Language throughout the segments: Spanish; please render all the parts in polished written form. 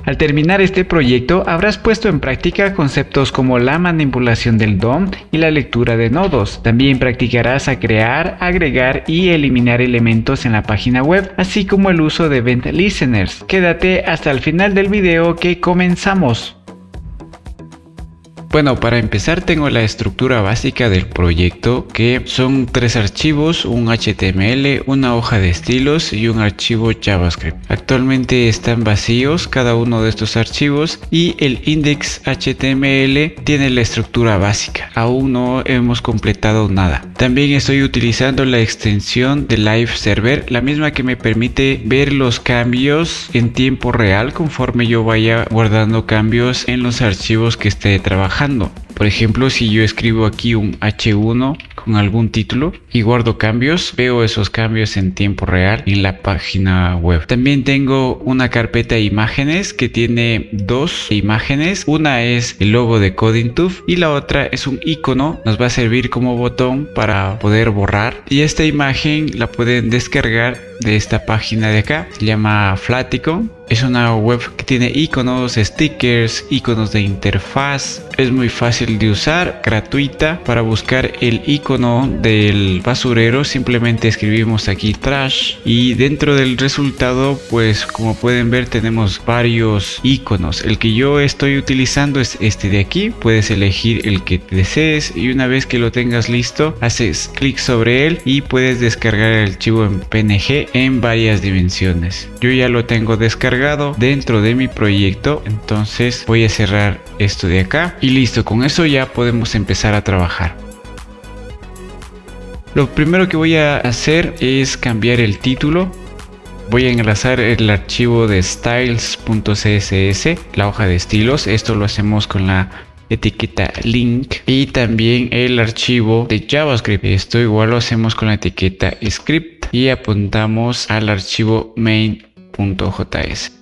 Al terminar este proyecto habrás puesto en práctica conceptos como la manipulación del DOM y la lectura de nodos. También practicarás a crear, agregar y eliminar elementos en la página web, así como el uso de Event Listeners. Quédate hasta el final del video que comenzamos. Bueno, para empezar tengo la estructura básica del proyecto, que son 3 archivos, un HTML, una hoja de estilos y un archivo JavaScript. Actualmente están vacíos cada uno de estos archivos y el index HTML tiene la estructura básica. Aún no hemos completado nada. También estoy utilizando la extensión de Live Server, la misma que me permite ver los cambios en tiempo real conforme yo vaya guardando cambios en los archivos que esté trabajando. Por ejemplo, si yo escribo aquí un H1 con algún título y guardo cambios, veo esos cambios en tiempo real en la página web. También tengo una carpeta de imágenes que tiene 2 imágenes. Una es el logo de CodingTube y la otra es un icono. Nos va a servir como botón para poder borrar. Y esta imagen la pueden descargar de esta página de acá. Se llama Flaticon. Es una web que tiene iconos, stickers, iconos de interfaz. Es muy fácil de usar, gratuita. Para buscar el icono del basurero simplemente escribimos aquí trash y dentro del resultado, pues como pueden ver, tenemos varios iconos. El que yo estoy utilizando es este de aquí. Puedes elegir el que desees y una vez que lo tengas listo, haces clic sobre él y puedes descargar el archivo en PNG en varias dimensiones. Yo ya lo tengo descargado dentro de mi proyecto, entonces voy a cerrar esto de acá y listo. Con eso ya podemos empezar a trabajar. Lo primero que voy a hacer es cambiar el título. Voy a enlazar el archivo de styles.css, la hoja de estilos. Esto lo hacemos con la etiqueta link, y también el archivo de JavaScript. Esto igual lo hacemos con la etiqueta script y apuntamos al archivo main.js.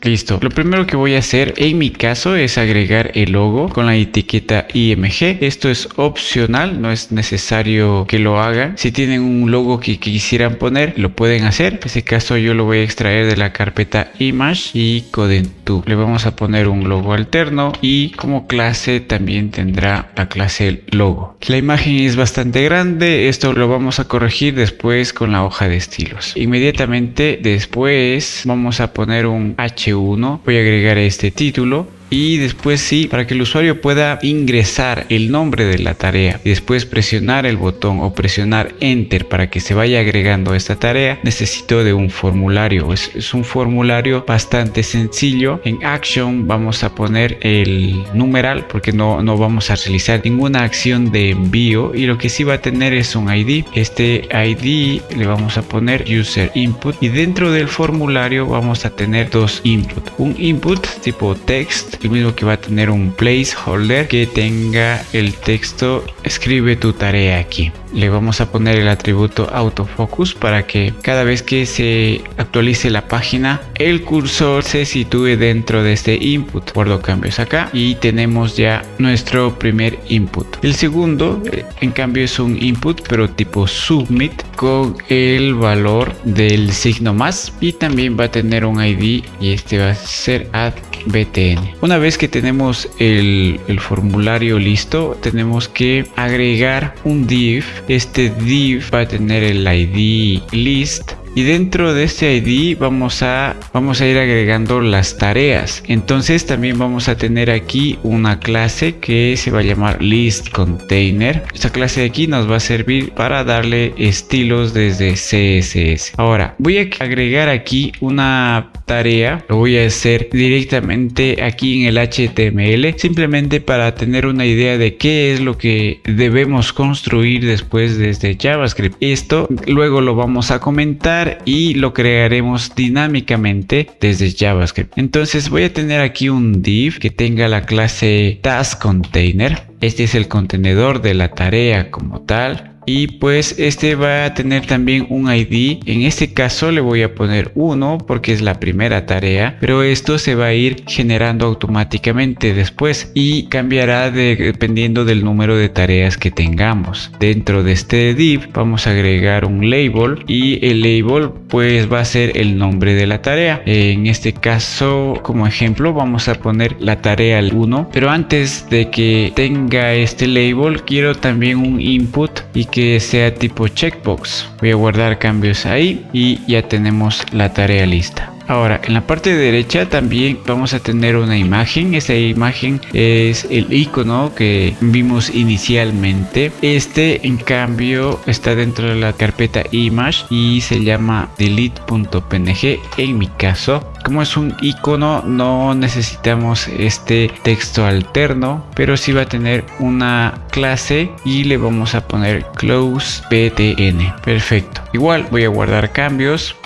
Listo. Lo primero que voy a hacer en mi caso es agregar el logo con la etiqueta img. Esto es opcional, no es necesario que lo hagan. Si tienen un logo que quisieran poner, lo pueden hacer. En este caso yo lo voy a extraer de la carpeta image y CodingTube. Le vamos a poner un logo alterno y como clase también tendrá la clase logo. La imagen es bastante grande. Esto lo vamos a corregir después con la hoja de estilos. Inmediatamente después vamos a poner un H1. Voy a agregar este título y después sí, para que el usuario pueda ingresar el nombre de la tarea y después presionar el botón o presionar enter para que se vaya agregando esta tarea, necesito de un formulario. Es un formulario bastante sencillo. En action vamos a poner el numeral porque no vamos a realizar ninguna acción de envío, y lo que sí va a tener es un ID. Este ID le vamos a poner user input y dentro del formulario vamos a tener 2 input. Un input tipo text, el mismo que va a tener un placeholder que tenga el texto escribe tu tarea aquí. Le vamos a poner el atributo autofocus para que cada vez que se actualice la página el cursor se sitúe dentro de este input. Guardo cambios acá y tenemos ya nuestro primer input. El segundo en cambio es un input pero tipo submit con el valor del signo más y también va a tener un ID y este va a ser add btn. Una vez que tenemos el formulario listo, tenemos que agregar un div. Este div va a tener el ID list y dentro de este ID vamos a ir agregando las tareas. Entonces también vamos a tener aquí una clase que se va a llamar list container. Esta clase de aquí nos va a servir para darle estilos desde CSS. Ahora voy a agregar aquí una tarea, lo voy a hacer directamente aquí en el HTML, simplemente para tener una idea de qué es lo que debemos construir después desde JavaScript. Esto luego lo vamos a comentar y lo crearemos dinámicamente desde JavaScript. Entonces voy a tener aquí un div que tenga la clase task container. Este es el contenedor de la tarea como tal. y pues este va a tener también un ID. En este caso le voy a poner 1 porque es la primera tarea, pero esto se va a ir generando automáticamente después y cambiará dependiendo del número de tareas que tengamos. Dentro de este div vamos a agregar un label y el label pues va a ser el nombre de la tarea. En este caso, como ejemplo, vamos a poner la tarea 1, pero antes de que tenga este label quiero también un input y que sea tipo checkbox. Voy a guardar cambios ahí y ya tenemos la tarea lista. Ahora, en la parte derecha también vamos a tener una imagen. Esta imagen es el icono que vimos inicialmente. Este, en cambio, está dentro de la carpeta image y se llama delete.png en mi caso. Como es un icono, no necesitamos este texto alterno, pero sí va a tener una clase y le vamos a poner close btn. Perfecto. Igual voy a guardar cambios.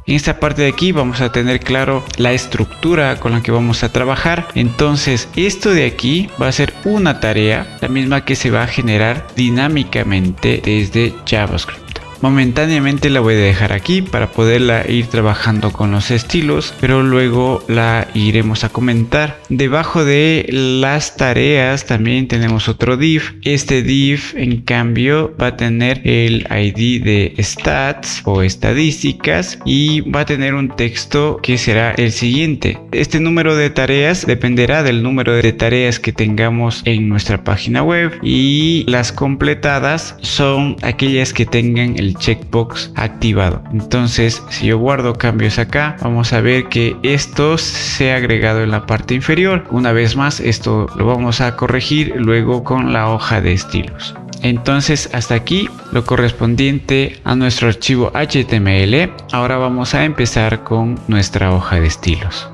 En esta parte de aquí vamos a tener claro la estructura con la que vamos a trabajar. Entonces esto de aquí va a ser una tarea, la misma que se va a generar dinámicamente desde JavaScript. Momentáneamente la voy a dejar aquí para poderla ir trabajando con los estilos, pero luego la iremos a comentar. Debajo de las tareas también tenemos otro div. Este div en cambio va a tener el ID de stats o estadísticas y va a tener un texto que será el siguiente. Este número de tareas dependerá del número de tareas que tengamos en nuestra página web y las completadas son aquellas que tengan el checkbox activado. Entonces, si yo guardo cambios acá, vamos a ver que esto se ha agregado en la parte inferior. Una vez más, esto lo vamos a corregir luego con la hoja de estilos. Entonces, hasta aquí lo correspondiente a nuestro archivo HTML. Ahora vamos a empezar con nuestra hoja de estilos.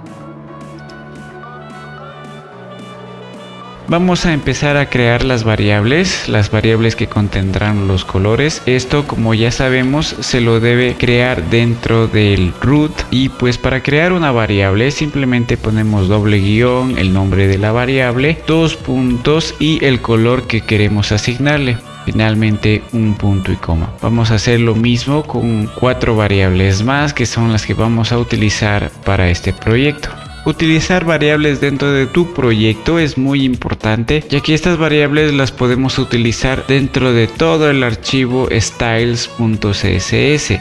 Vamos a empezar a crear las variables que contendrán los colores. Esto, como ya sabemos, se lo debe crear dentro del root. Y pues para crear una variable simplemente ponemos doble guión, el nombre de la variable, dos puntos y el color que queremos asignarle. Finalmente un punto y coma. Vamos a hacer lo mismo con 4 variables más que son las que vamos a utilizar para este proyecto. Utilizar variables dentro de tu proyecto es muy importante, ya que estas variables las podemos utilizar dentro de todo el archivo styles.css,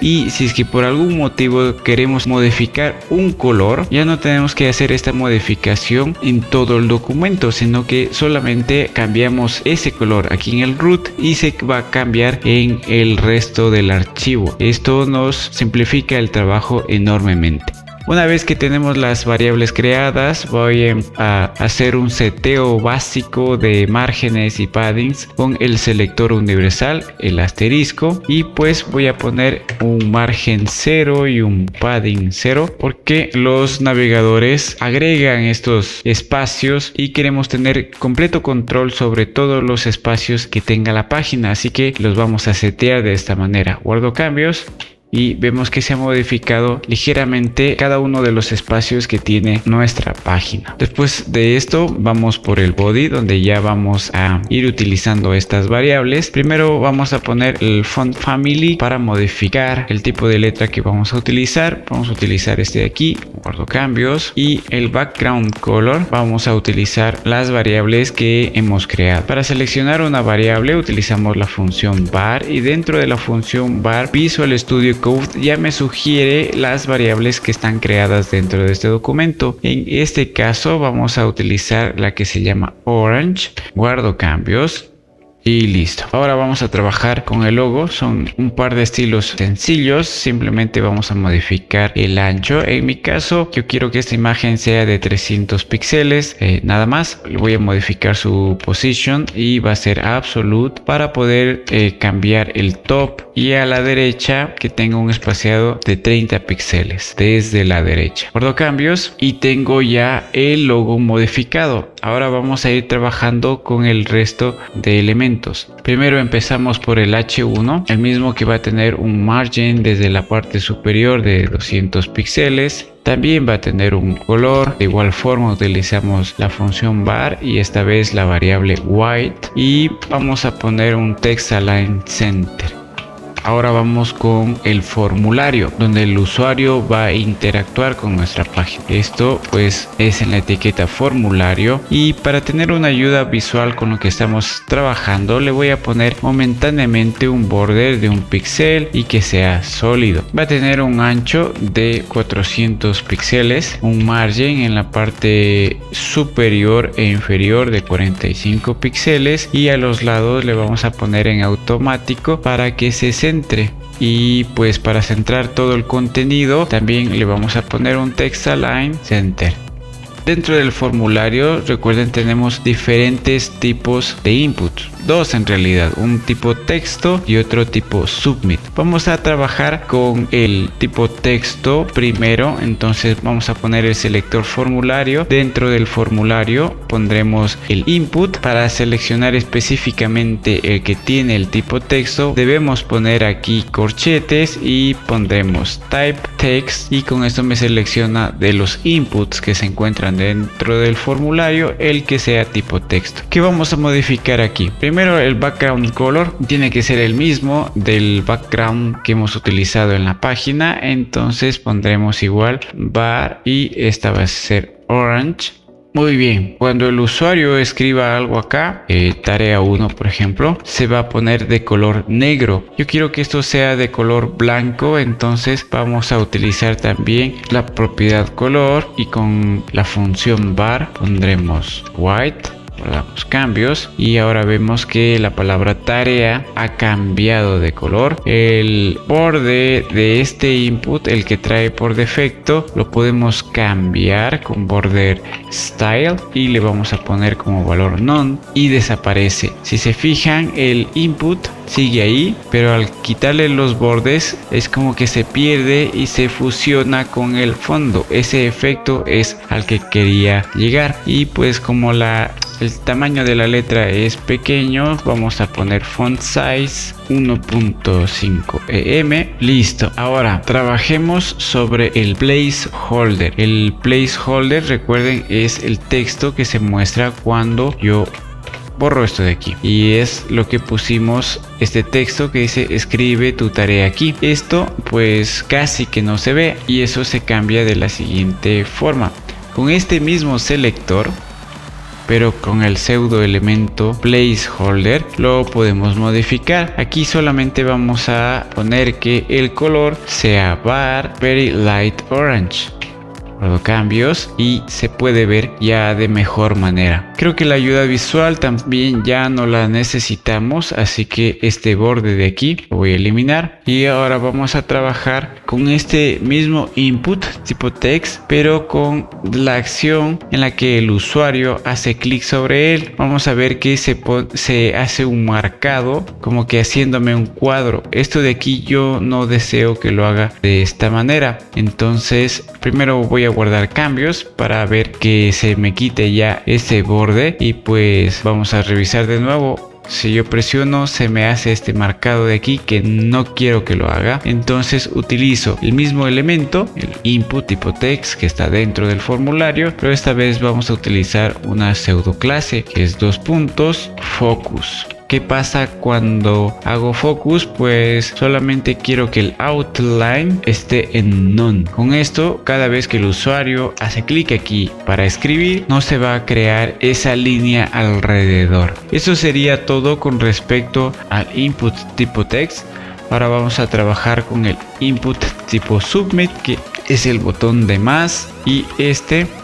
y si es que por algún motivo queremos modificar un color, ya no tenemos que hacer esta modificación en todo el documento, sino que solamente cambiamos ese color aquí en el root y se va a cambiar en el resto del archivo. Esto nos simplifica el trabajo enormemente. Una vez que tenemos las variables creadas, voy a hacer un seteo básico de márgenes y paddings con el selector universal, el asterisco, y pues voy a poner un margen 0 y un padding 0 porque los navegadores agregan estos espacios y queremos tener completo control sobre todos los espacios que tenga la página, así que los vamos a setear de esta manera. Guardo cambios y vemos que se ha modificado ligeramente cada uno de los espacios que tiene nuestra página. Después de esto vamos por el body, donde ya vamos a ir utilizando estas variables. Primero vamos a poner el font family para modificar el tipo de letra que vamos a utilizar. Vamos a utilizar este de aquí, guardo cambios, y el background color vamos a utilizar las variables que hemos creado. Para seleccionar una variable utilizamos la función var, y dentro de la función var Visual Studio Code ya me sugiere las variables que están creadas dentro de este documento. En este caso vamos a utilizar la que se llama orange. Guardo cambios y listo. Ahora vamos a trabajar con el logo. Son un par de estilos sencillos. Simplemente vamos a modificar el ancho. En mi caso yo quiero que esta imagen sea de 300 píxeles, nada más. Le voy a modificar su position y va a ser absolute para poder cambiar el top, y a la derecha que tenga un espaciado de 30 píxeles desde la derecha. Guardo cambios y tengo ya el logo modificado. Ahora vamos a ir trabajando con el resto de elementos. elementos. Primero empezamos por el H1, el mismo que va a tener un margen desde la parte superior de 200 píxeles. También va a tener un color. De igual forma utilizamos la función var y esta vez la variable white, y vamos a poner un text align center. Ahora vamos con el formulario, donde el usuario va a interactuar con nuestra página. Esto pues es en la etiqueta formulario, y para tener una ayuda visual con lo que estamos trabajando, le voy a poner momentáneamente un border de 1 píxel y que sea sólido. Va a tener un ancho de 400 píxeles, un margen en la parte superior e inferior de 45 píxeles, y a los lados le vamos a poner en automático para que se centre. Y pues para centrar todo el contenido también le vamos a poner un text align center. Dentro del formulario, recuerden, tenemos diferentes tipos de input, dos en realidad, un tipo texto y otro tipo submit. Vamos a trabajar con el tipo texto primero, entonces vamos a poner el selector formulario. Dentro del formulario pondremos el input. Para seleccionar específicamente el que tiene el tipo texto, debemos poner aquí corchetes y pondremos type text, y con esto me selecciona de los inputs que se encuentran dentro del formulario el que sea tipo texto. ¿Qué vamos a modificar aquí? Primero, el background color tiene que ser el mismo del background que hemos utilizado en la página, entonces pondremos igual var y esta va a ser orange. Muy bien, cuando el usuario escriba algo acá, tarea 1 por ejemplo, se va a poner de color negro. Yo quiero que esto sea de color blanco, entonces vamos a utilizar también la propiedad color, y con la función var pondremos white. Guardamos cambios y ahora vemos que la palabra tarea ha cambiado de color. El borde de este input, el que trae por defecto, lo podemos cambiar con border style y le vamos a poner como valor none, y desaparece. Si se fijan, el input sigue ahí, pero al quitarle los bordes es como que se pierde y se fusiona con el fondo. Ese efecto es al que quería llegar, y pues como el tamaño de la letra es pequeño, vamos a poner font size 1.5 em. Listo. Ahora trabajemos sobre el placeholder. El placeholder, recuerden, es el texto que se muestra cuando yo borro esto de aquí, y es lo que pusimos, este texto que dice escribe tu tarea aquí. Esto pues casi que no se ve, y eso se cambia de la siguiente forma. Con este mismo selector, pero con el pseudo elemento placeholder, lo podemos modificar. Aquí solamente vamos a poner que el color sea var very light orange. Guardo cambios y se puede ver ya de mejor manera. Creo que la ayuda visual también ya no la necesitamos, así que este borde de aquí lo voy a eliminar, y ahora vamos a trabajar con este mismo input tipo text, pero con la acción en la que el usuario hace clic sobre él. Vamos a ver que se hace un marcado, como que haciéndome un cuadro. Esto de aquí yo no deseo que lo haga de esta manera, entonces primero voy a guardar cambios para ver que se me quite ya ese borde, y pues vamos a revisar de nuevo. Si yo presiono, se me hace este marcado de aquí que no quiero que lo haga, entonces utilizo el mismo elemento, el input tipo text que está dentro del formulario, pero esta vez vamos a utilizar una pseudo clase que es focus. ¿Qué pasa cuando hago focus? Pues solamente quiero que el outline esté en none. Con esto, cada vez que el usuario hace clic aquí para escribir, no se va a crear esa línea alrededor. Eso sería todo con respecto al input tipo text. Ahora vamos a trabajar con el input tipo submit, que es el botón de más, y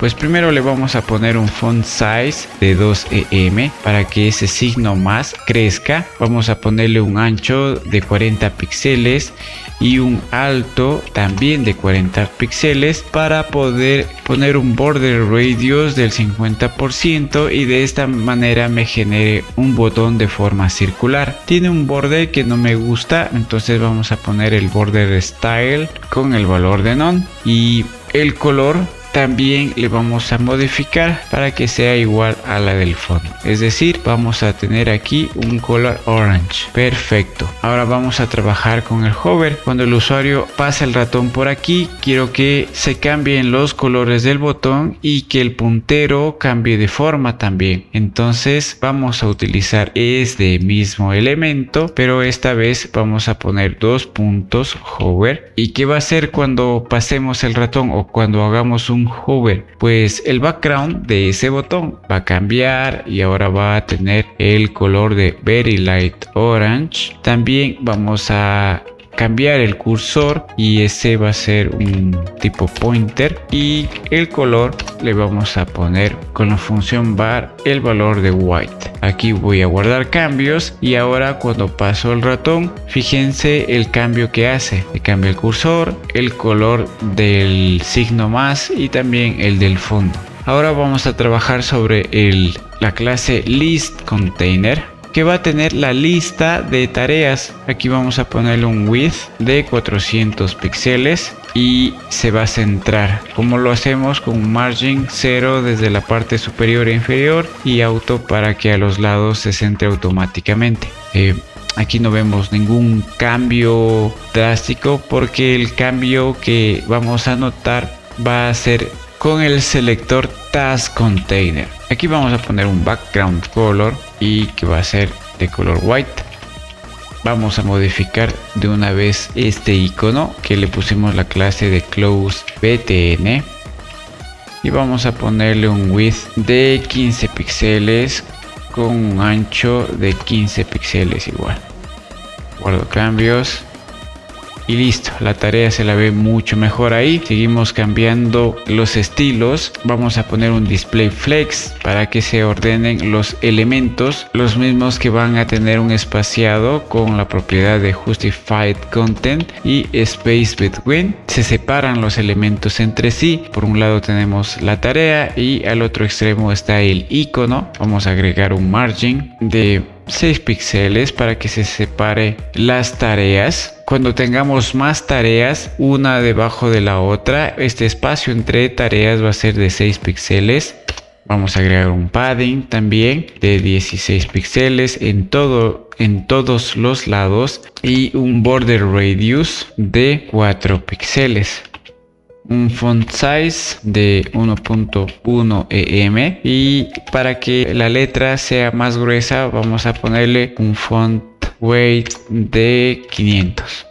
pues primero le vamos a poner un font size de 2 em para que ese signo más crezca. Vamos a ponerle un ancho de 40 píxeles y un alto también de 40 píxeles para poder poner un border radius del 50%, y de esta manera me genere un botón de forma circular. Tiene un borde que no me gusta, entonces vamos a poner el border style con el valor de none, y el color también le vamos a modificar para que sea igual a la del fondo. Es decir, vamos a tener aquí un color orange. Perfecto. Ahora vamos a trabajar con el hover. Cuando el usuario pasa el ratón por aquí, quiero que se cambien los colores del botón y que el puntero cambie de forma también. Entonces vamos a utilizar este mismo elemento, pero esta vez vamos a poner dos puntos hover. ¿Y qué va a hacer cuando pasemos el ratón o cuando hagamos un hover? Pues el background de ese botón va a cambiar y ahora va a tener el color de Very Light Orange. También vamos a cambiar el cursor y ese va a ser un tipo pointer, y el color le vamos a poner con la función var el valor de white. Aquí voy a guardar cambios y ahora cuando paso el ratón, fíjense el cambio que hace. Le cambia el cursor, el color del signo más y también el del fondo. Ahora vamos a trabajar sobre la clase list container, que va a tener la lista de tareas. Aquí vamos a ponerle un width de 400 píxeles y se va a centrar. Como lo hacemos con un margin 0 desde la parte superior e inferior y auto para que a los lados se centre automáticamente. Aquí no vemos ningún cambio drástico porque el cambio que vamos a notar va a ser con el selector Task Container. Aquí vamos a poner un background color y que va a ser de color white. Vamos a modificar de una vez este icono que le pusimos la clase de close btn y vamos a ponerle un width de 15 píxeles con un ancho de 15 píxeles igual. Guardo cambios y listo, la tarea se la ve mucho mejor ahí. Seguimos cambiando los estilos. Vamos a poner un display flex para que se ordenen los elementos, los mismos que van a tener un espaciado con la propiedad de justified content y space between. Se separan los elementos entre sí. Por un lado tenemos la tarea y al otro extremo está el icono. Vamos a agregar un margin de 6 píxeles para que se separe las tareas. Cuando tengamos más tareas una debajo de la otra, este espacio entre tareas va a ser de 6 píxeles. Vamos a agregar un padding también de 16 píxeles en todos los lados y un border radius de 4 píxeles. Un font size de 1.1 em y para que la letra sea más gruesa vamos a ponerle un font weight de 500.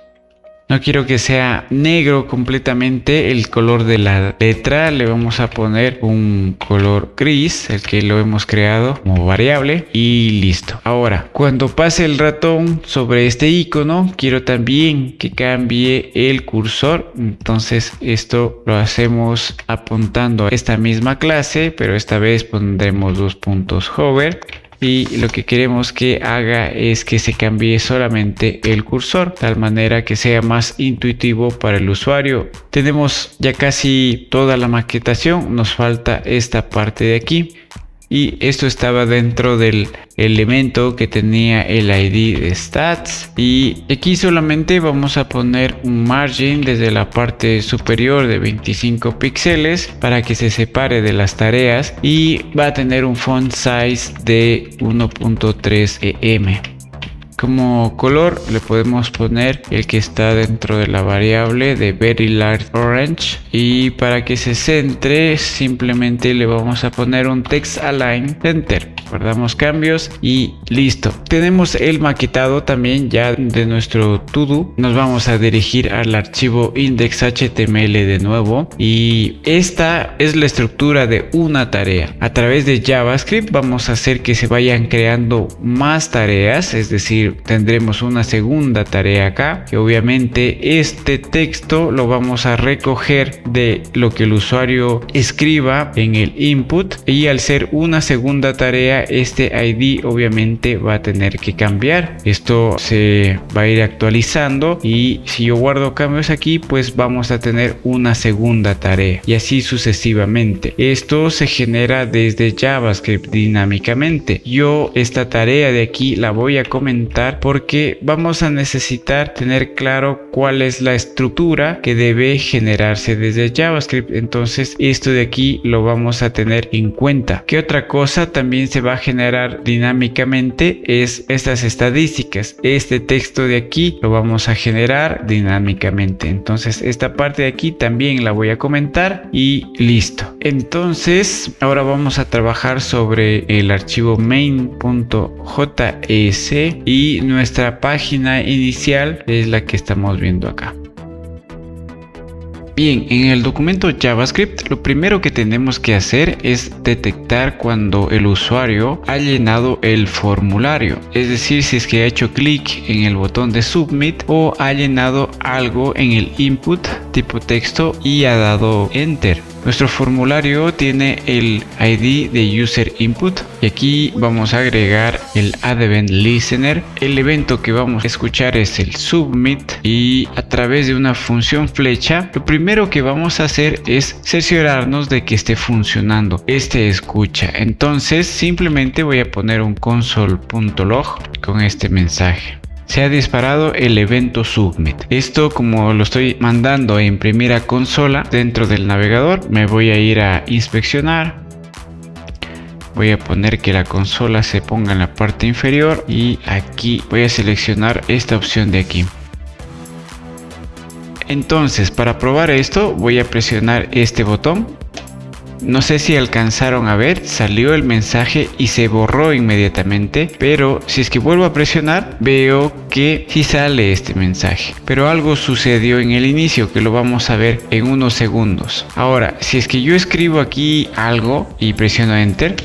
No quiero que sea negro completamente el color de la letra, le vamos a poner un color gris, el que lo hemos creado como variable y listo. Ahora, cuando pase el ratón sobre este icono, quiero también que cambie el cursor. Entonces esto lo hacemos apuntando a esta misma clase, pero esta vez pondremos dos puntos hover. Y lo que queremos que haga es que se cambie solamente el cursor, de tal manera que sea más intuitivo para el usuario. Tenemos ya casi toda la maquetación, nos falta esta parte de aquí. Y esto estaba dentro del elemento que tenía el ID de stats, y aquí solamente vamos a poner un margin desde la parte superior de 25 píxeles para que se separe de las tareas, y va a tener un font size de 1.3 em. Como color le podemos poner el que está dentro de la variable de Very Light Orange, y para que se centre simplemente le vamos a poner un Text Align Center. Guardamos cambios y listo. Tenemos el maquetado también ya de nuestro to-do. Nos vamos a dirigir al archivo index.html de nuevo, y esta es la estructura de una tarea. A través de JavaScript vamos a hacer que se vayan creando más tareas, es decir, tendremos una segunda tarea acá, que obviamente este texto lo vamos a recoger de lo que el usuario escriba en el input, y al ser una segunda tarea este ID obviamente va a tener que cambiar. Esto se va a ir actualizando, y si yo guardo cambios aquí pues vamos a tener una segunda tarea y así sucesivamente. Esto se genera desde JavaScript dinámicamente. Yo esta tarea de aquí la voy a comentar comentar porque vamos a necesitar tener claro cuál es la estructura que debe generarse desde JavaScript. Entonces esto de aquí lo vamos a tener en cuenta. ¿Qué otra cosa también se va a generar dinámicamente? Es estas estadísticas. Este texto de aquí lo vamos a generar dinámicamente. Entonces esta parte de aquí también la voy a comentar y listo. Entonces ahora vamos a trabajar sobre el archivo main.js y nuestra página inicial es la que estamos viendo acá. Bien, en el documento JavaScript lo primero que tenemos que hacer es detectar cuando el usuario ha llenado el formulario, es decir, si es que ha hecho clic en el botón de Submit o ha llenado algo en el input tipo texto y ha dado Enter. Nuestro formulario tiene el ID de User Input y aquí vamos a agregar el Add Event Listener. El evento que vamos a escuchar es el Submit y a través de una función flecha lo primero que vamos a hacer es cerciorarnos de que esté funcionando este escucha. Entonces simplemente voy a poner un console.log con este mensaje. Se ha disparado el evento Submit. Esto, como lo estoy mandando en primera consola dentro del navegador, me voy a ir a inspeccionar. Voy a poner que la consola se ponga en la parte inferior y aquí voy a seleccionar esta opción de aquí. Entonces, para probar esto voy a presionar este botón. No sé si alcanzaron a ver, salió el mensaje y se borró inmediatamente, pero si es que vuelvo a presionar veo que sí sale este mensaje, pero algo sucedió en el inicio que lo vamos a ver en unos segundos. Ahora, si es que yo escribo aquí algo y presiono Enter,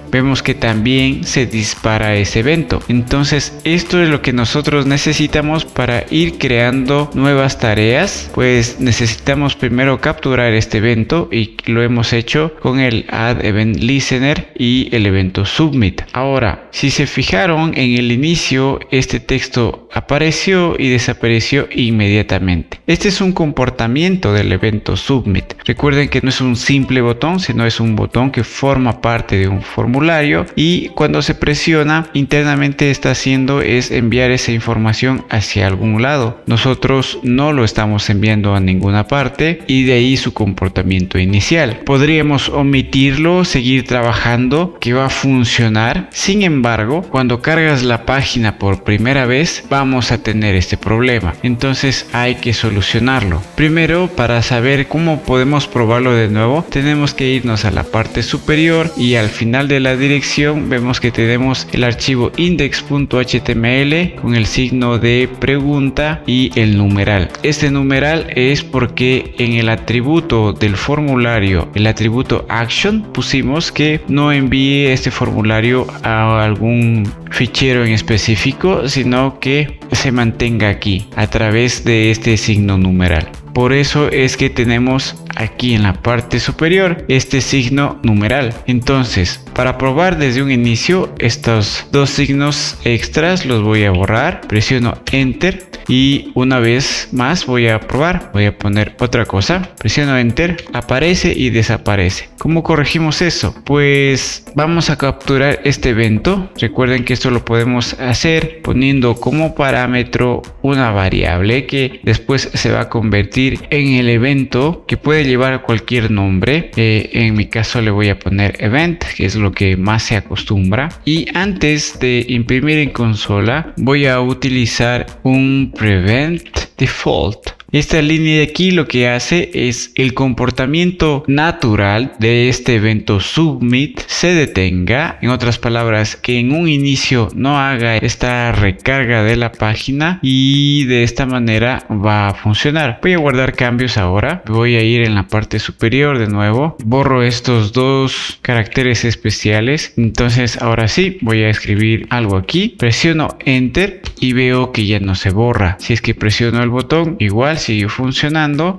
vemos que también se dispara ese evento. Entonces esto es lo que nosotros necesitamos para ir creando nuevas tareas. Pues necesitamos primero capturar este evento y lo hemos hecho con el Add Event Listener y el evento Submit. Ahora, si se fijaron en el inicio, este texto apareció y desapareció inmediatamente. Este es un comportamiento del evento Submit. Recuerden que no es un simple botón, sino es un botón que forma parte de un formulario y cuando se presiona internamente está haciendo es enviar esa información hacia algún lado. Nosotros no lo estamos enviando a ninguna parte y de ahí su comportamiento inicial. Podríamos omitirlo, seguir trabajando, que va a funcionar. Sin embargo, cuando cargas la página por primera vez vamos a tener este problema. Entonces hay que solucionarlo. Primero, para saber cómo podemos probarlo de nuevo, tenemos que irnos a la parte superior y al final de la dirección vemos que tenemos el archivo index.html con el signo de pregunta y el numeral. Este numeral es porque en el atributo del formulario, el atributo action, pusimos que no envíe este formulario a algún fichero en específico, sino que se mantenga aquí a través de este signo numeral. Por eso es que tenemos aquí en la parte superior este signo numeral. Entonces, para probar desde un inicio estos dos signos extras los voy a borrar. Presiono Enter y una vez más voy a probar. Voy a poner otra cosa. Presiono Enter, aparece y desaparece. ¿Cómo corregimos eso? Pues vamos a capturar este evento. Recuerden que esto lo podemos hacer poniendo como parámetro una variable que después se va a convertir en el evento, que puede llevar cualquier nombre. En mi caso le voy a poner event, que es lo que más se acostumbra. Y antes de imprimir en consola voy a utilizar un prevent default. Esta línea de aquí lo que hace es el comportamiento natural de este evento Submit se detenga. En otras palabras, que en un inicio no haga esta recarga de la página y de esta manera va a funcionar. Voy a guardar cambios ahora. Voy a ir en la parte superior de nuevo. Borro estos dos caracteres especiales. Entonces ahora sí voy a escribir algo aquí. Presiono Enter y veo que ya no se borra. Si es que presiono el botón, igual sigue funcionando.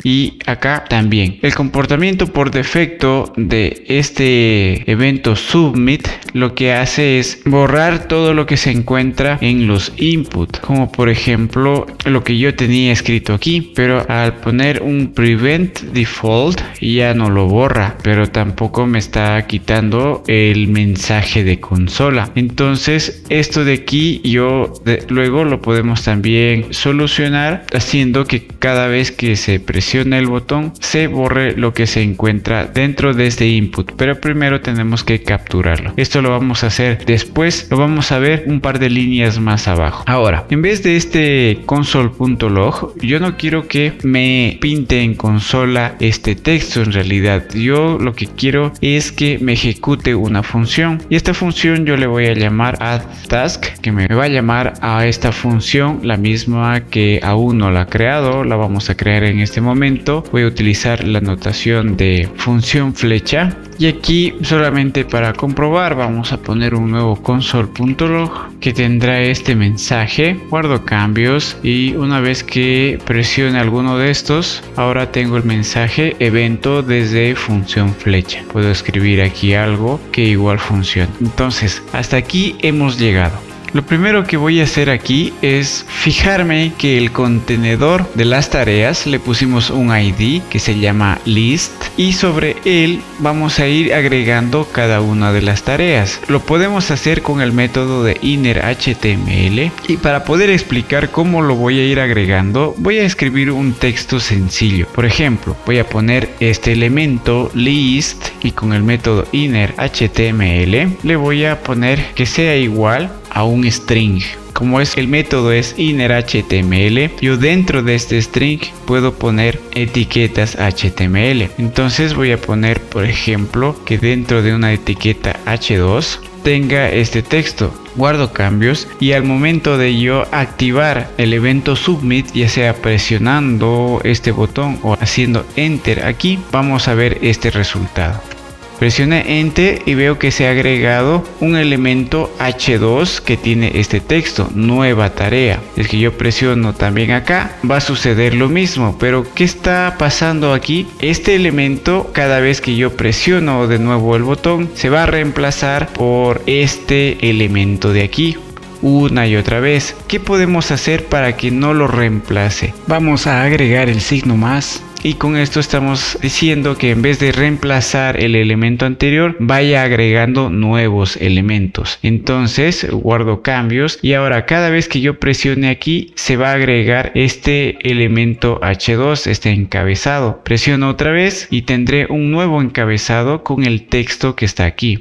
y acá también. El comportamiento por defecto de este evento submit lo que hace es borrar todo lo que se encuentra en los input, como por ejemplo lo que yo tenía escrito aquí, pero al poner un prevent default ya no lo borra, pero tampoco me está quitando el mensaje de consola. Entonces esto de aquí luego lo podemos también solucionar haciendo que cada vez que se presiona el botón se borre lo que se encuentra dentro de este input, pero primero tenemos que capturarlo. Esto lo vamos a hacer después, lo vamos a ver un par de líneas más abajo. Ahora, en vez de este console.log, yo no quiero que me pinte en consola este texto. En realidad yo lo que quiero es que me ejecute una función, y esta función yo le voy a llamar addTask, que me va a llamar a esta función, la misma que aún no la ha creado, la vamos a crear en este momento. Voy a utilizar la notación de función flecha, y aquí solamente para comprobar vamos a poner un nuevo console.log que tendrá este mensaje. Guardo cambios y una vez que presione alguno de estos, ahora tengo el mensaje evento desde función flecha. Puedo escribir aquí algo que igual funciona. Entonces hasta aquí hemos llegado. Lo primero que voy a hacer aquí es fijarme que el contenedor de las tareas le pusimos un ID que se llama list, y sobre él vamos a ir agregando cada una de las tareas. Lo podemos hacer con el método de innerHTML, y para poder explicar cómo lo voy a ir agregando voy a escribir un texto sencillo. Por ejemplo, voy a poner este elemento list y con el método innerHTML le voy a poner que sea igual a un string. Como el método es innerHTML, yo dentro de este string puedo poner etiquetas HTML. Entonces voy a poner, por ejemplo, que dentro de una etiqueta H2 tenga este texto. Guardo cambios, y al momento de yo activar el evento submit, ya sea presionando este botón o haciendo enter aquí, vamos a ver este resultado. Presioné Enter y veo que se ha agregado un elemento H2 que tiene este texto, nueva tarea. Es que yo presiono también acá, va a suceder lo mismo. Pero ¿qué está pasando aquí? Este elemento, cada vez que yo presiono de nuevo el botón, se va a reemplazar por este elemento de aquí una y otra vez. ¿Qué podemos hacer para que no lo reemplace? Vamos a agregar el signo más. Y con esto estamos diciendo que en vez de reemplazar el elemento anterior, vaya agregando nuevos elementos. Entonces guardo cambios, y ahora cada vez que yo presione aquí se va a agregar este elemento H2, este encabezado. Presiono otra vez y tendré un nuevo encabezado con el texto que está aquí,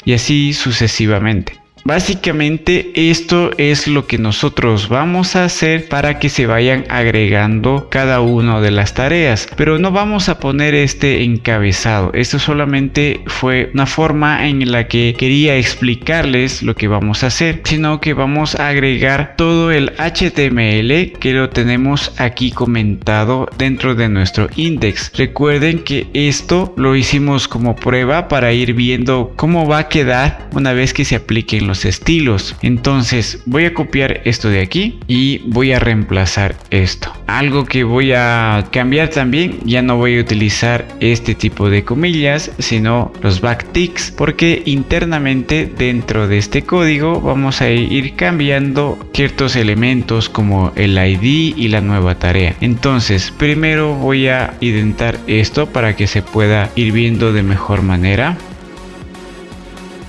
y así sucesivamente. Básicamente esto es lo que nosotros vamos a hacer para que se vayan agregando cada una de las tareas, pero no vamos a poner este encabezado. Esto solamente fue una forma en la que quería explicarles lo que vamos a hacer, sino que vamos a agregar todo el HTML que lo tenemos aquí comentado dentro de nuestro index. Recuerden que esto lo hicimos como prueba para ir viendo cómo va a quedar una vez que se apliquen los estilos. Entonces voy a copiar esto de aquí y voy a reemplazar esto. Algo que voy a cambiar también, ya no voy a utilizar este tipo de comillas sino los backticks, porque internamente dentro de este código vamos a ir cambiando ciertos elementos como el ID y la nueva tarea. Entonces primero voy a indentar esto para que se pueda ir viendo de mejor manera.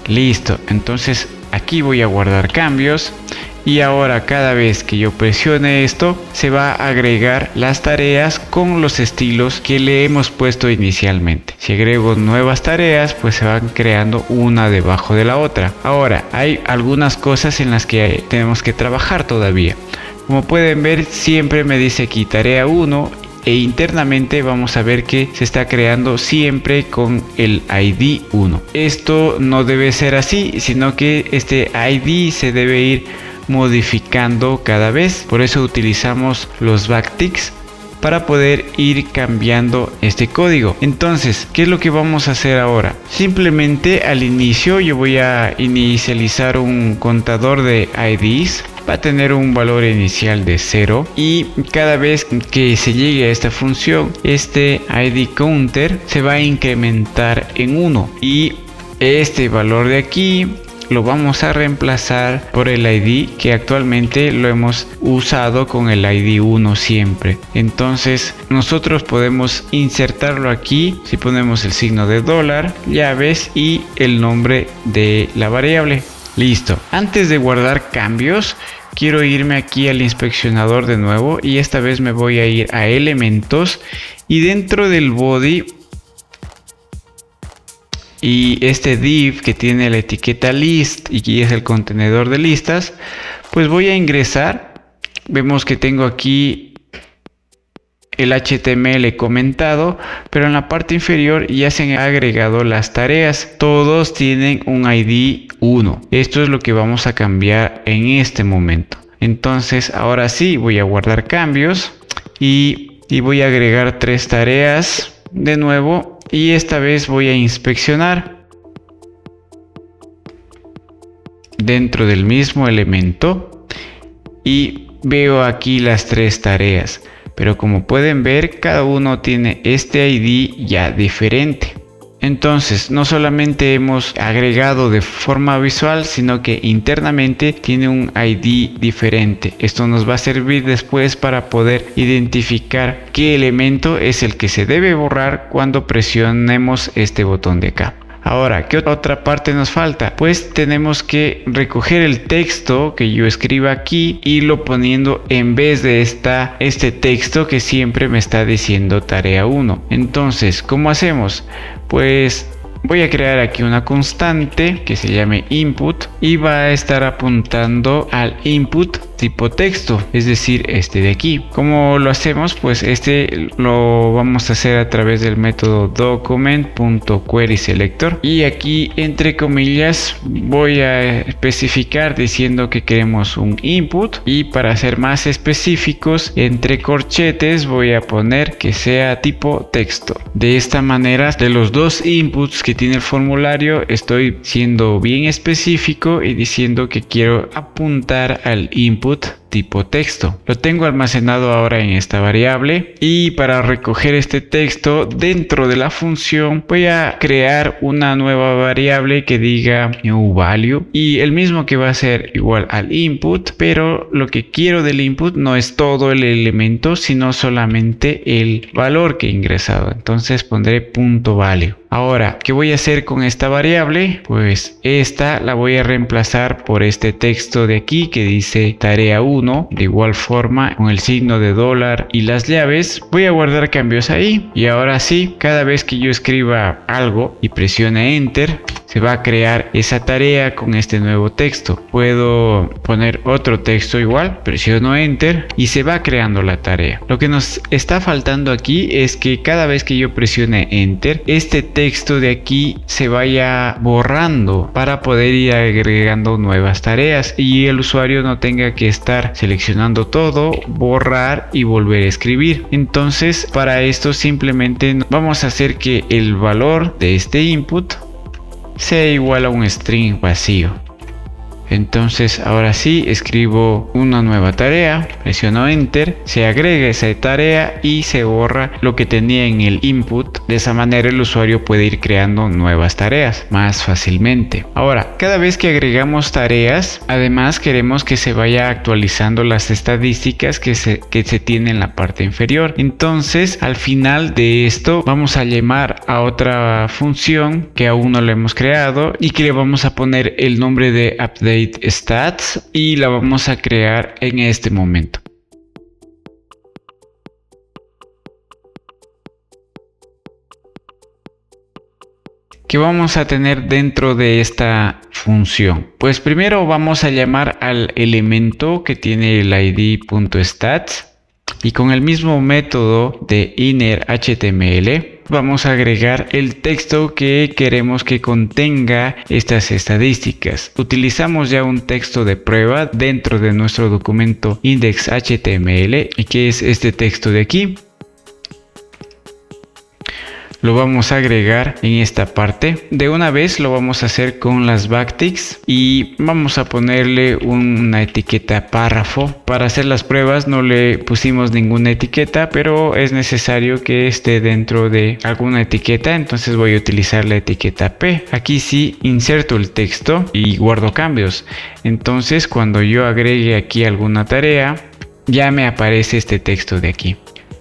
Listo, entonces aquí voy a guardar cambios, y ahora cada vez que yo presione esto se va a agregar las tareas con los estilos que le hemos puesto inicialmente. Si agrego nuevas tareas, pues se van creando una debajo de la otra. Ahora hay algunas cosas en las que tenemos que trabajar todavía. Como pueden ver, siempre me dice aquí tarea 1, e internamente vamos a ver que se está creando siempre con el ID 1. Esto no debe ser así, sino que este ID se debe ir modificando cada vez. Por eso utilizamos los backticks para poder ir cambiando este código. Entonces, ¿qué es lo que vamos a hacer ahora? Simplemente al inicio yo voy a inicializar un contador de IDs. va a tener un valor inicial de 0 y cada vez que se llegue a esta función, este ID counter se va a incrementar en 1 y este valor de aquí lo vamos a reemplazar por el ID que actualmente lo hemos usado con el ID 1 siempre. Entonces nosotros podemos insertarlo aquí si ponemos el signo de dólar, llaves y el nombre de la variable. Listo. Antes de guardar cambios, quiero irme aquí al inspeccionador de nuevo y esta vez me voy a ir a elementos y dentro del body y este div que tiene la etiqueta list y que es el contenedor de listas, pues voy a ingresar. Vemos que tengo aquí el HTML comentado, pero en la parte inferior ya se han agregado las tareas. Todos tienen un ID 1. Esto es lo que vamos a cambiar en este momento. Entonces ahora sí voy a guardar cambios y voy a agregar 3 tareas de nuevo y esta vez voy a inspeccionar dentro del mismo elemento y veo aquí las 3 tareas. Pero como pueden ver, cada uno tiene este ID ya diferente. Entonces, no solamente hemos agregado de forma visual, sino que internamente tiene un ID diferente. Esto nos va a servir después para poder identificar qué elemento es el que se debe borrar cuando presionemos este botón de acá. Ahora, ¿qué otra parte nos falta? Pues tenemos que recoger el texto que yo escriba aquí y irlo poniendo en vez de este texto que siempre me está diciendo tarea 1. Entonces, ¿cómo hacemos? Pues voy a crear aquí una constante que se llame input y va a estar apuntando al input tipo texto, es decir, este de aquí. ¿Cómo lo hacemos? Pues este lo vamos a hacer a través del método document.querySelector y aquí entre comillas voy a especificar diciendo que queremos un input y para ser más específicos entre corchetes voy a poner que sea tipo texto. De esta manera, de los dos inputs que tiene el formulario estoy siendo bien específico y diciendo que quiero apuntar al input tipo texto. Lo tengo almacenado ahora en esta variable y para recoger este texto dentro de la función voy a crear una nueva variable que diga newValue y el mismo que va a ser igual al input, pero lo que quiero del input no es todo el elemento sino solamente el valor que he ingresado. Entonces pondré .value. Ahora, ¿qué voy a hacer con esta variable? Pues esta la voy a reemplazar por este texto de aquí que dice tarea 1. De igual forma, con el signo de dólar y las llaves, voy a guardar cambios ahí. Y ahora sí, cada vez que yo escriba algo y presione Enter, se va a crear esa tarea con este nuevo texto. Puedo poner otro texto igual, presiono Enter y se va creando la tarea. Lo que nos está faltando aquí es que cada vez que yo presione Enter, este texto de aquí se vaya borrando para poder ir agregando nuevas tareas y el usuario no tenga que estar seleccionando todo, borrar y volver a escribir. Entonces, para esto simplemente vamos a hacer que el valor de este input sea igual a un string vacío. Entonces ahora sí escribo una nueva tarea, presiono Enter, se agrega esa tarea y se borra lo que tenía en el input. De esa manera el usuario puede ir creando nuevas tareas más fácilmente. Ahora, cada vez que agregamos tareas, además queremos que se vaya actualizando las estadísticas que se tienen en la parte inferior. Entonces al final de esto vamos a llamar a otra función que aún no la hemos creado y que le vamos a poner el nombre de update stats y la vamos a crear en este momento. ¿Qué vamos a tener dentro de esta función? Pues primero vamos a llamar al elemento que tiene el id.stats y con el mismo método de innerHTML vamos a agregar el texto que queremos que contenga estas estadísticas. Utilizamos ya un texto de prueba dentro de nuestro documento index.html, que es este texto de aquí. lo vamos a agregar en esta parte. De una vez lo vamos a hacer con las backticks y vamos a ponerle una etiqueta párrafo. Para hacer las pruebas no le pusimos ninguna etiqueta, pero es necesario que esté dentro de alguna etiqueta, entonces voy a utilizar la etiqueta P. Aquí sí inserto el texto y guardo cambios. Entonces cuando yo agregue aquí alguna tarea, ya me aparece este texto de aquí.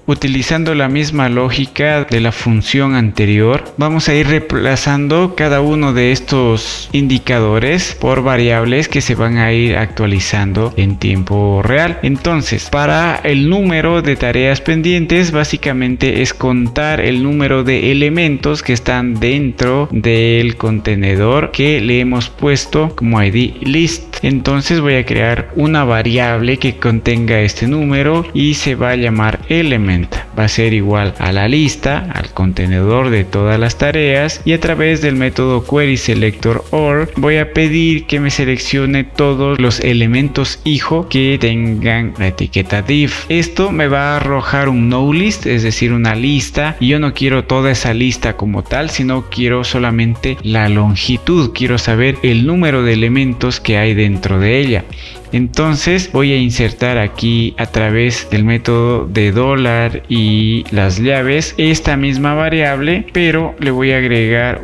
Utilizando la misma lógica de la función anterior, vamos a ir reemplazando cada uno de estos indicadores por variables que se van a ir actualizando en tiempo real. Entonces, para el número de tareas pendientes, básicamente es contar el número de elementos que están dentro del contenedor que le hemos puesto como ID list. Entonces voy a crear una variable que contenga este número y se va a llamar element. Va a ser igual a la lista, al contenedor de todas las tareas, y a través del método querySelectorAll voy a pedir que me seleccione todos los elementos hijo que tengan la etiqueta div. Esto me va a arrojar un noList, es decir, una lista, y yo no quiero toda esa lista como tal, sino quiero solamente la longitud, quiero saber el número de elementos que hay dentro de ella. Entonces voy a insertar aquí a través del método de dólar y las llaves esta misma variable, pero le voy a agregar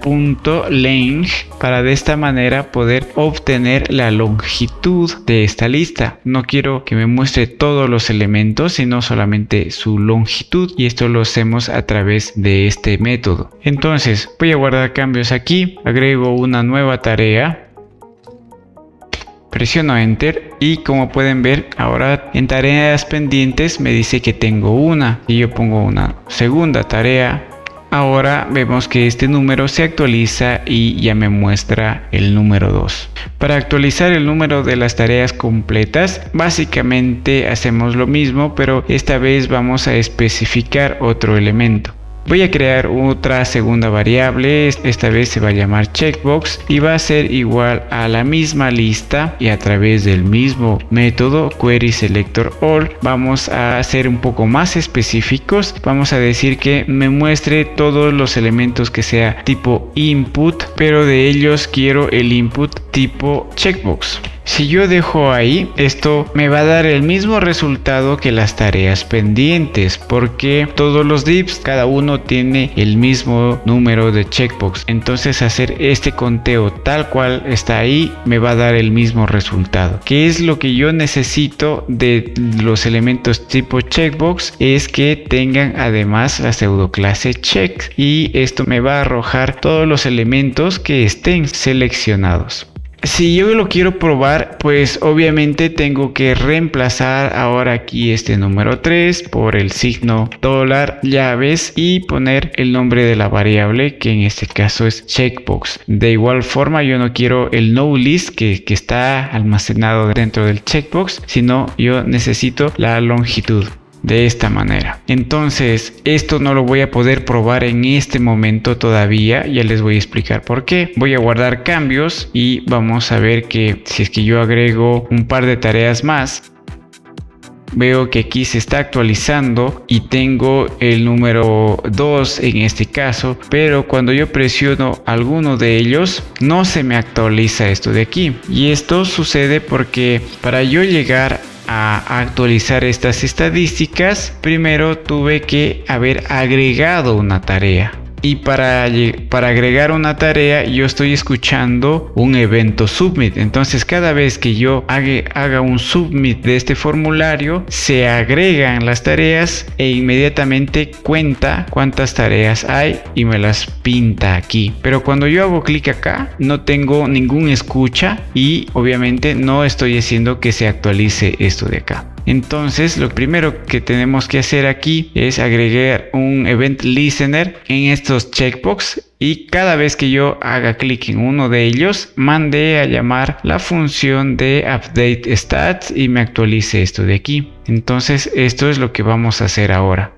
.length para de esta manera poder obtener la longitud de esta lista. No quiero que me muestre todos los elementos, sino solamente su longitud, y esto lo hacemos a través de este método. Entonces voy a guardar cambios aquí, agrego una nueva tarea. Presiono Enter y como pueden ver ahora en tareas pendientes me dice que tengo una, y yo pongo una segunda tarea. Ahora vemos que este número se actualiza y ya me muestra el número 2. Para actualizar el número de las tareas completas, básicamente hacemos lo mismo, pero esta vez vamos a especificar otro elemento. Voy a crear otra segunda variable, esta vez se va a llamar checkbox y va a ser igual a la misma lista, y a través del mismo método querySelectorAll vamos a ser un poco más específicos. Vamos a decir que me muestre todos los elementos que sea tipo input, pero de ellos quiero el input tipo checkbox. Si yo dejo ahí, esto me va a dar el mismo resultado que las tareas pendientes, porque todos los divs, cada uno tiene el mismo número de checkbox. Entonces hacer este conteo tal cual está ahí me va a dar el mismo resultado. ¿Qué es lo que yo necesito de los elementos tipo checkbox? Es que tengan además la pseudoclase check, y esto me va a arrojar todos los elementos que estén seleccionados. Si yo lo quiero probar, pues obviamente tengo que reemplazar ahora aquí este número 3 por el signo dólar llaves y poner el nombre de la variable, que en este caso es checkbox. De igual forma yo no quiero el noList que está almacenado dentro del checkbox, sino yo necesito la longitud. De esta manera. Entonces esto no lo voy a poder probar en este momento todavía, ya les voy a explicar por qué. Voy a guardar cambios y vamos a ver que si es que yo agrego un par de tareas más, veo que aquí se está actualizando y tengo el número 2 en este caso, pero cuando yo presiono alguno de ellos no se me actualiza esto de aquí, y esto sucede porque para yo llegar a actualizar estas estadísticas, primero tuve que haber agregado una tarea. Y para agregar una tarea yo estoy escuchando un evento submit. Entonces cada vez que yo haga un submit de este formulario, se agregan las tareas e inmediatamente cuenta cuántas tareas hay y me las pinta aquí. Pero cuando yo hago clic acá no tengo ningún escucha y obviamente no estoy haciendo que se actualice esto de acá. Entonces lo primero que tenemos que hacer aquí es agregar un event listener en estos checkbox, y cada vez que yo haga clic en uno de ellos mande a llamar la función de update stats y me actualice esto de aquí. Entonces esto es lo que vamos a hacer ahora.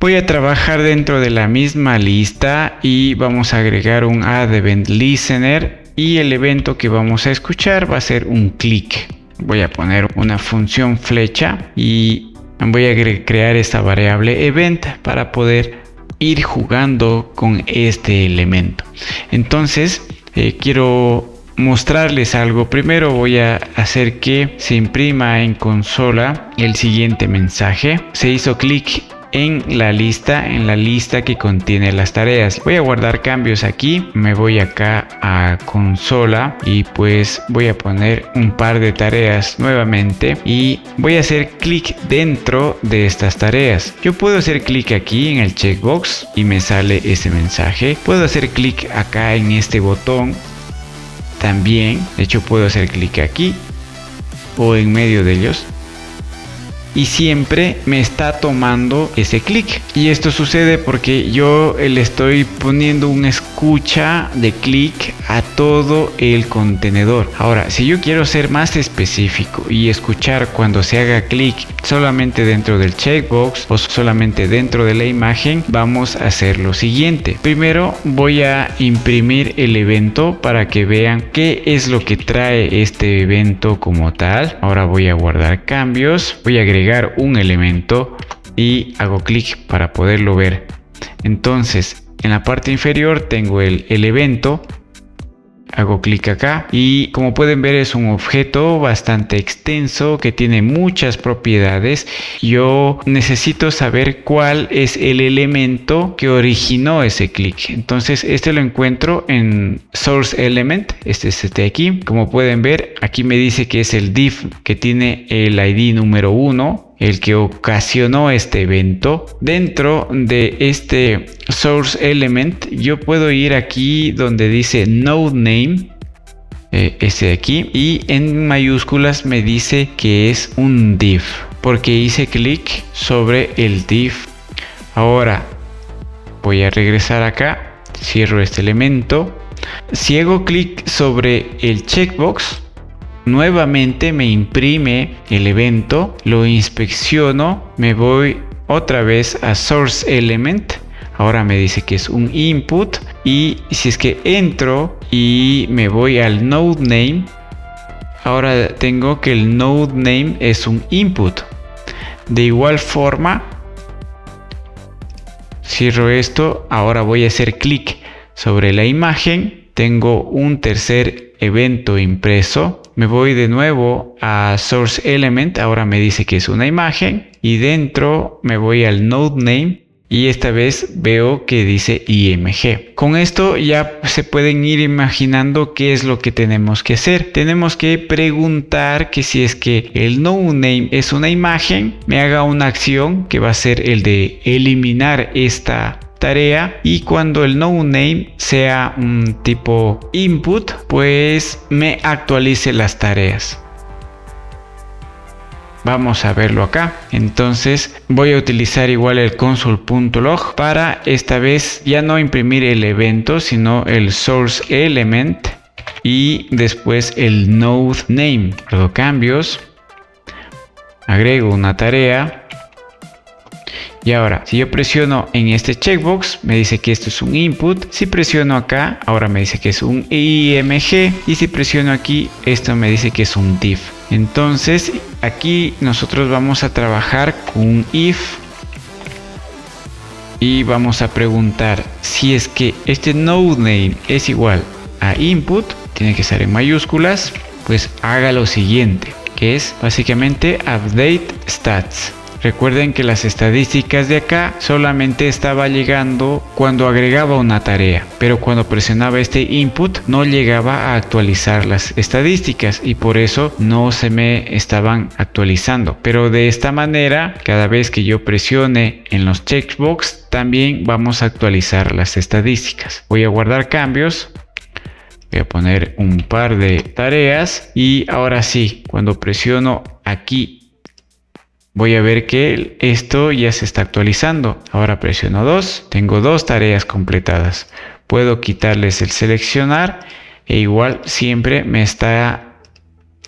Voy a trabajar dentro de la misma lista y vamos a agregar un add event listener, y el evento que vamos a escuchar va a ser un clic. Voy a poner una función flecha y voy a crear esta variable event para poder ir jugando con este elemento. Entonces quiero mostrarles algo. Primero voy a hacer que se imprima en consola el siguiente mensaje. Se hizo clic en la lista que contiene las tareas. Voy a guardar cambios aquí, me voy acá a consola y pues voy a poner un par de tareas nuevamente y voy a hacer clic dentro de estas tareas. Yo puedo hacer clic aquí en el checkbox y me sale ese mensaje. Puedo hacer clic acá en este botón también. De hecho puedo hacer clic aquí o en medio de ellos. Y siempre me está tomando ese clic. Y esto sucede porque yo le estoy poniendo una escucha de clic a todo el contenedor. Ahora, si yo quiero ser más específico y escuchar cuando se haga clic solamente dentro del checkbox o solamente dentro de la imagen, vamos a hacer lo siguiente. Primero voy a imprimir el evento para que vean qué es lo que trae este evento como tal. Ahora voy a guardar cambios. Voy a agregar un elemento y hago clic para poderlo ver. Entonces en la parte inferior tengo el evento. Hago clic acá y como pueden ver es un objeto bastante extenso que tiene muchas propiedades. Yo necesito saber cuál es el elemento que originó ese clic. Entonces este lo encuentro en Source Element. Este es este aquí. Como pueden ver, aquí me dice que es el div que tiene el ID número 1. El que ocasionó este evento. Dentro de este source element yo puedo ir aquí donde dice node name, este de aquí, y en mayúsculas me dice que es un div porque hice clic sobre el div. Ahora voy a regresar acá, cierro este elemento. Si hago clic sobre el checkbox, nuevamente me imprime el evento, lo inspecciono, me voy otra vez a Source Element. Ahora me dice que es un input y si es que entro y me voy al node name, ahora tengo que el node name es un input. De igual forma, cierro esto. Ahora voy a hacer clic sobre la imagen. Tengo un tercer evento impreso. Me voy de nuevo a Source Element, ahora me dice que es una imagen y dentro me voy al Node Name y esta vez veo que dice IMG. Con esto ya se pueden ir imaginando qué es lo que tenemos que hacer. Tenemos que preguntar que si es que el Node Name es una imagen, me haga una acción que va a ser el de eliminar esta tarea y cuando el node name sea un tipo input, pues me actualice las tareas. Vamos a verlo acá. Entonces voy a utilizar igual el console.log para esta vez ya no imprimir el evento sino el source element y después el node name. Hago cambios, agrego una tarea. Y ahora, si yo presiono en este checkbox, me dice que esto es un input. Si presiono acá, ahora me dice que es un IMG. Y si presiono aquí, esto me dice que es un div. Entonces, aquí nosotros vamos a trabajar con un if. Y vamos a preguntar si es que este node name es igual a input. Tiene que estar en mayúsculas. Pues haga lo siguiente, que es básicamente update stats. Recuerden que las estadísticas de acá solamente estaba llegando cuando agregaba una tarea, pero cuando presionaba este input no llegaba a actualizar las estadísticas y por eso no se me estaban actualizando. Pero de esta manera, cada vez que yo presione en los checkbox, también vamos a actualizar las estadísticas. Voy a guardar cambios. Voy a poner un par de tareas y ahora sí, cuando presiono aquí, voy a ver que esto ya se está actualizando. Ahora presiono 2. Tengo 2 tareas completadas. Puedo quitarles el seleccionar e igual siempre me está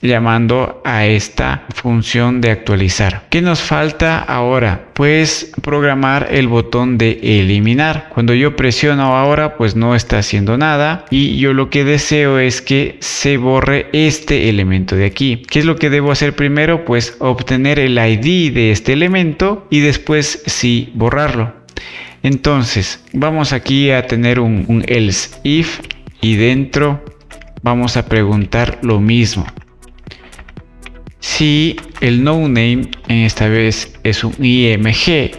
llamando a esta función de actualizar. ¿Qué nos falta ahora? Pues programar el botón de eliminar. Cuando yo presiono ahora, pues no está haciendo nada y yo lo que deseo es que se borre este elemento de aquí. ¿Qué es lo que debo hacer primero? Pues obtener el ID de este elemento y después sí borrarlo. Entonces vamos aquí a tener un else if y dentro vamos a preguntar lo mismo. Si el noName en esta vez es un img,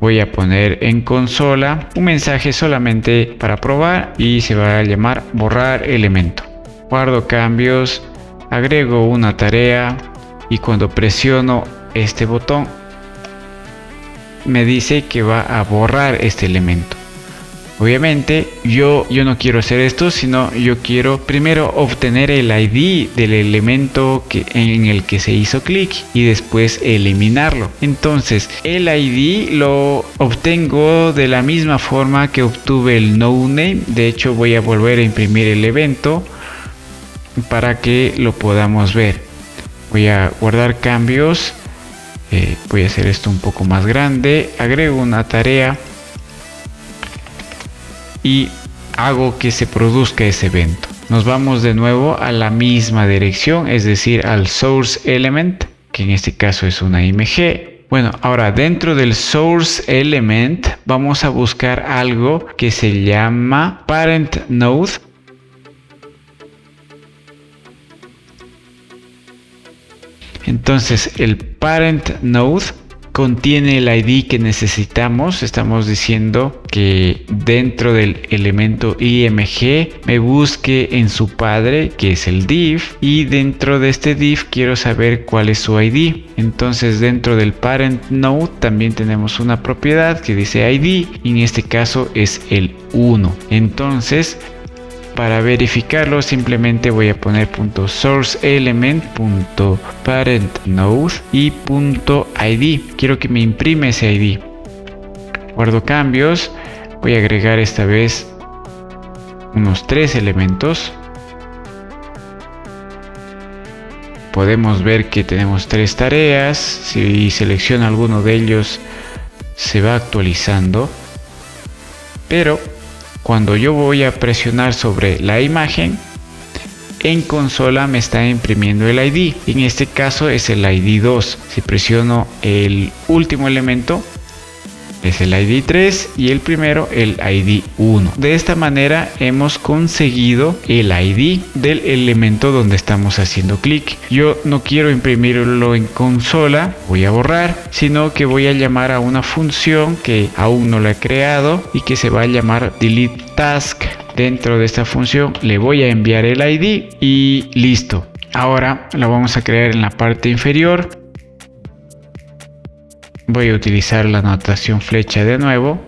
voy a poner en consola un mensaje solamente para probar y se va a llamar borrar elemento. Guardo cambios, agrego una tarea y cuando presiono este botón me dice que va a borrar este elemento. Obviamente yo no quiero hacer esto, sino yo quiero primero obtener el ID del elemento en el que se hizo clic y después eliminarlo. Entonces el ID lo obtengo de la misma forma que obtuve el noName. De hecho voy a volver a imprimir el evento para que lo podamos ver. Voy a guardar cambios, voy a hacer esto un poco más grande, agrego una tarea y hago que se produzca ese evento. Nos vamos de nuevo a la misma dirección, es decir, al source element, que en este caso es una img. Bueno, ahora dentro del source element vamos a buscar algo que se llama parent node. Entonces el parent node contiene el ID que necesitamos. Estamos diciendo que dentro del elemento img me busque en su padre, que es el div, y dentro de este div quiero saber cuál es su ID. Entonces dentro del parent node también tenemos una propiedad que dice ID y en este caso es el 1. Entonces para verificarlo simplemente voy a poner .sourceElement.parentNode y .id. Quiero que me imprime ese ID. Guardo cambios. Voy a agregar esta vez unos 3 elementos. Podemos ver que tenemos 3 tareas. Si selecciono alguno de ellos se va actualizando. Pero cuando yo voy a presionar sobre la imagen, en consola me está imprimiendo el ID. En este caso es el ID 2. Si presiono el último elemento, es el ID 3 y el primero el ID 1. De esta manera hemos conseguido el ID del elemento donde estamos haciendo clic. Yo no quiero imprimirlo en consola, voy a borrar, sino que voy a llamar a una función que aún no la he creado y que se va a llamar delete task. Dentro de esta función le voy a enviar el ID y listo. Ahora la vamos a crear en la parte inferior. Voy a utilizar la notación flecha de nuevo.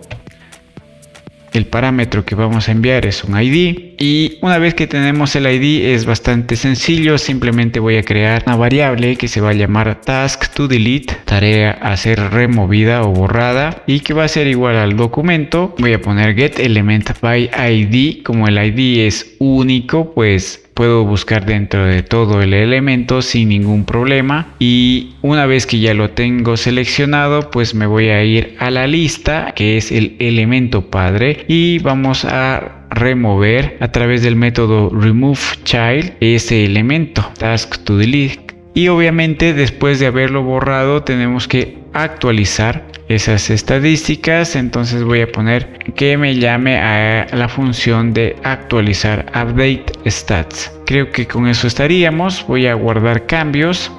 El parámetro que vamos a enviar es un ID. Y una vez que tenemos el ID es bastante sencillo. Simplemente voy a crear una variable que se va a llamar task2delete, tarea a ser removida o borrada, y que va a ser igual al documento. Voy a poner getElementById. Como el ID es único, pues puedo buscar dentro de todo el elemento sin ningún problema. Y una vez que ya lo tengo seleccionado, pues me voy a ir a la lista que es el elemento padre y vamos a remover a través del método removeChild ese elemento task2delete. Y obviamente después de haberlo borrado tenemos que actualizar esas estadísticas. Entonces voy a poner que me llame a la función de actualizar update stats. Creo que con eso estaríamos. Voy a guardar cambios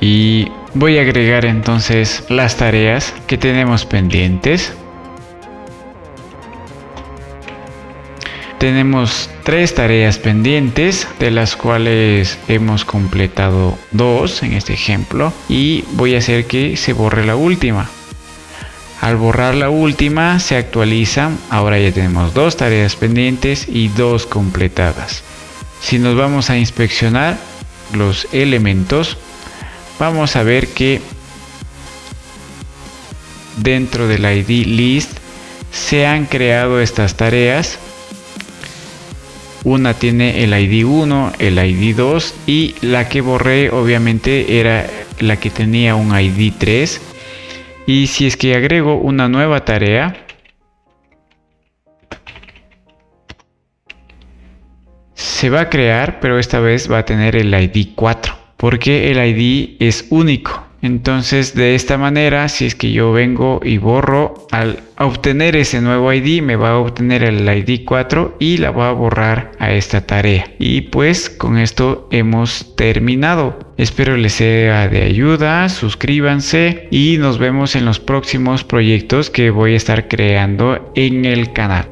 y voy a agregar entonces las tareas que tenemos pendientes. Tenemos 3 tareas pendientes, de las cuales hemos completado 2 en este ejemplo, y voy a hacer que se borre la última. Al borrar la última se actualiza. Ahora ya tenemos 2 tareas pendientes y 2 completadas. Si nos vamos a inspeccionar los elementos, vamos a ver que dentro del ID list se han creado estas tareas. Una tiene el ID 1, el ID 2 y la que borré obviamente era la que tenía un ID 3. Y si es que agrego una nueva tarea, se va a crear, pero esta vez va a tener el ID 4, porque el ID es único. Entonces de esta manera, si es que yo vengo y borro, al obtener ese nuevo ID me va a obtener el ID 4 y la voy a borrar a esta tarea. Y pues con esto hemos terminado. Espero les sea de ayuda, suscríbanse y nos vemos en los próximos proyectos que voy a estar creando en el canal.